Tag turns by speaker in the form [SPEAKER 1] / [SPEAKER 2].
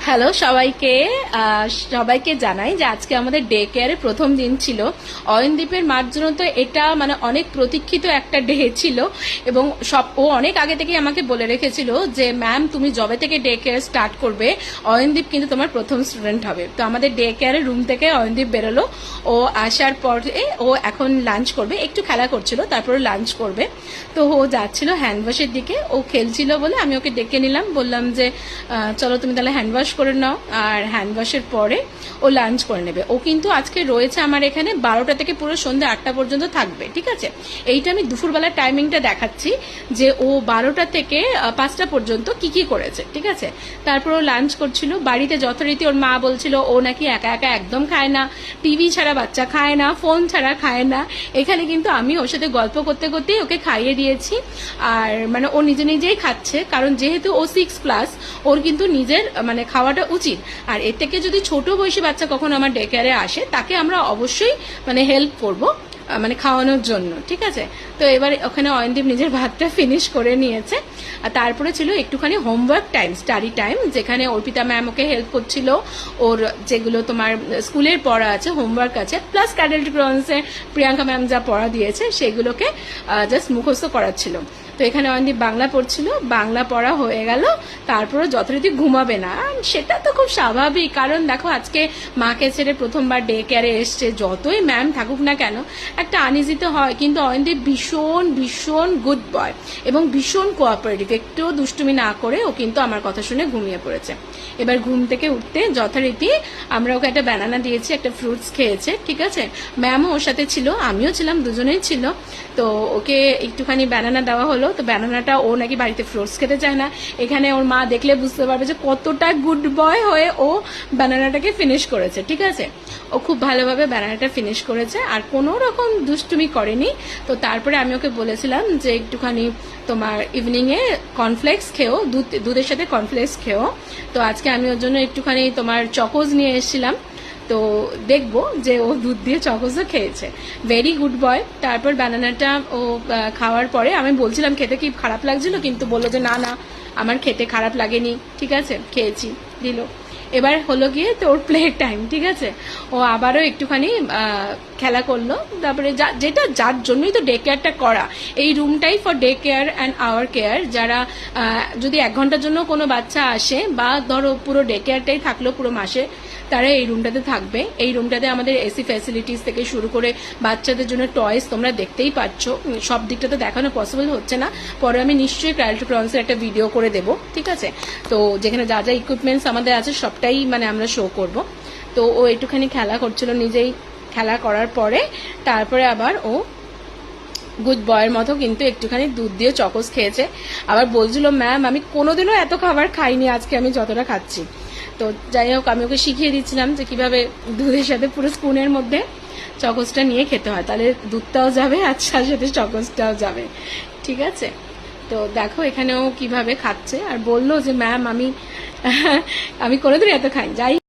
[SPEAKER 1] Hello সবাইকে সবাইকে জানাই যে আজকে আমাদের ডে কেয়ারে প্রথম দিন ছিল। অয়নদীপের মার জন্য তো এটা মানে অনেক প্রতীক্ষিত একটা ডে ছিল এবং ও অনেক আগে থেকে আমাকে বলে রেখেছিল যে ম্যাম তুমি যবে থেকে ডে কেয়ার স্টার্ট করবে অয়নদীপ কিন্তু তোমার প্রথম স্টুডেন্ট হবে। তো আমাদের ডে কেয়ারের রুম থেকে অয়নদীপ বেরোলো। ও আসার পরে ও এখন লাঞ্চ করবে, একটু খেলা করছিল, তারপরে লাঞ্চ করবে। তো ও যাচ্ছিল হ্যান্ড ওয়াশের দিকে, ও খেলছিল বলে আমি ওকে ডেকে নিলাম, বললাম যে চলো তুমি তাহলে হ্যান্ড ওয়াশ করে নাও, আর হ্যান্ড ওয়াশের পরে ও লাঞ্চ করে নেবে। ও কিন্তু আজকে রয়েছে আমার এখানে 12টা থেকে পুরো সন্ধ্যে 8টা পর্যন্ত থাকবে, ঠিক আছে। এইটা আমি দুপুরবেলার টাইমিংটা দেখাচ্ছি যে ও 12টা থেকে 5টা পর্যন্ত কি কি করেছে, ঠিক আছে। তারপর ও লাঞ্চ করছিল। বাড়িতে যথারীতি ওর মা বলছিল ও নাকি একা একা একদম খায় না, টিভি ছাড়া বাচ্চা খায় না, ফোন ছাড়া খায় না। এখানে কিন্তু আমি ওর সাথে গল্প করতে করতেই ওকে খাইয়ে দিয়েছি। আর মানে ও নিজে নিজেই খাচ্ছে, কারণ যেহেতু ও 6+, ওর কিন্তু নিজের মানে খাওয়াটা উচিত। আর এর থেকে যদি ছোট বয়সী বাচ্চা কখন আমার ডে কেয়ারে আসে তাকে আমরা অবশ্যই মানে হেল্প করব মানে খাওয়ানোর জন্য, ঠিক আছে। তো এবার ওখানে অয়নদীপ নিজের ভাতটা ফিনিশ করে নিয়েছে। আর তারপরে ছিল একটুখানি হোমওয়ার্ক টাইম, স্টাডি টাইম, যেখানে অর্পিতা ম্যাম ওকে হেল্প করছিল। ওর যেগুলো তোমার স্কুলের পড়া আছে, হোমওয়ার্ক আছে, প্লাস ক্যাডেলট ক্রন্সে প্রিয়াঙ্কা ম্যাম যা পড়া দিয়েছে সেগুলোকে জাস্ট মুখস্থ করাচ্ছিল। তো এখানে অয়নদীপ বাংলা পড়ছিল, বাংলা পড়া হয়ে গেল, তারপরে যথারীতি ঘুমাবে না। সেটা তো খুব স্বাভাবিক, কারণ দেখো আজকে মাকে ছেড়ে প্রথমবার ডে কেয়ারে এসছে, যতই ম্যাম থাকুক না কেন একটা আনইজি তো হয়। কিন্তু অয়নদীপ ভীষণ ভীষণ গুড বয় এবং ভীষণ কোঅপারেটিভ, একটুও দুষ্টুমি না করে ও কিন্তু আমার কথা শুনে ঘুমিয়ে পড়েছে। এবার ঘুম থেকে উঠতে যথারীতি আমরা ওকে একটা ব্যানানা দিয়েছি, একটা ফ্রুটস খেয়েছে, ঠিক আছে। ম্যামও ওর সাথে ছিল, আমিও ছিলাম, দুজনেই ছিল। তো ওকে একটুখানি ব্যানানা দেওয়া হলো। তো ব্যানানাটা ও নাকি বাড়িতে ফ্রুটস খেতে চায় না, এখানে ওর মা দেখলে বুঝতে পারবে যে কতটা গুড বয় হয়ে ও ব্যানানাটাকে ফিনিশ করেছে, ঠিক আছে। ও খুব ভালোভাবে ব্যানানাটা ফিনিশ করেছে আর কোনো রকম দুষ্টুমি করেনি। তো তারপরে আমি ওকে বলেছিলাম যে একটুখানি তোমার ইভিনিংয়ে কর্নফ্লেক্স খেও, দুধের সাথে কর্নফ্লেক্স খেও। তো আজকে আমি ওর জন্য একটুখানি তোমার চকোজ নিয়ে এসেছিলাম। তো দেখবো যে ও দুধ দিয়ে চকোজও খেয়েছে, ভেরি গুড বয়। তারপর ব্যানানাটা ও খাওয়ার পরে আমি বলছিলাম খেতে কি খারাপ লাগছিল, কিন্তু বললো যে না না আমার খেতে খারাপ লাগেনি, ঠিক আছে, খেয়েছি, দিল। এবার হলো গিয়ে তোর প্লে টাইম, ঠিক আছে। ও আবারও একটুখানি খেলা করলো। তারপরে যেটা যার জন্যই তো ডে কেয়ারটা করা, এই রুমটাই for day care and our care. যারা যদি 1 ঘন্টার জন্য কোনো বাচ্চা আসে বা ধরো পুরো ডে কেয়ারটাই থাকলো পুরো মাসে, তারা এই রুমটাতে থাকবে। এই রুমটাতে আমাদের এসি ফ্যাসিলিটিস থেকে শুরু করে বাচ্চাদের জন্য টয়েস তোমরা দেখতেই পাচ্ছ। সব দিকটা তো দেখানো পসিবল হচ্ছে না, পরে আমি নিশ্চয়ই ক্যাডেলট ক্রন্সের একটা ভিডিও করে দেবো, ঠিক আছে। তো যেখানে যা যা ইকুইপমেন্টস আমাদের আছে সবটাই মানে আমরা শো করব। তো ও একটুখানি খেলা করছিল, নিজেই খেলা করার পরে তারপরে আবার ও গুড বয়ের মতো কিন্তু একটুখানি দুধ দিয়ে চকোস খেয়েছে। আবার বলছিল ম্যাম আমি কোনোদিনও এত খাবার খাইনি, আজকে আমি যতটা খাচ্ছি। তো যাই হোক আমি ওকে শিখিয়ে দিচ্ছিলাম যে কিভাবে দুধের সাথে পুরো স্পুনের মধ্যে চকোসটা নিয়ে খেতে হয়, তাহলে দুধটাও যাবে আর সাথে চকোসটাও যাবে, ঠিক আছে। তো দেখো এখানেও কিভাবে খাচ্ছে, আর বললো যে ম্যাম আমি কোনোদিন এত খাই। যাই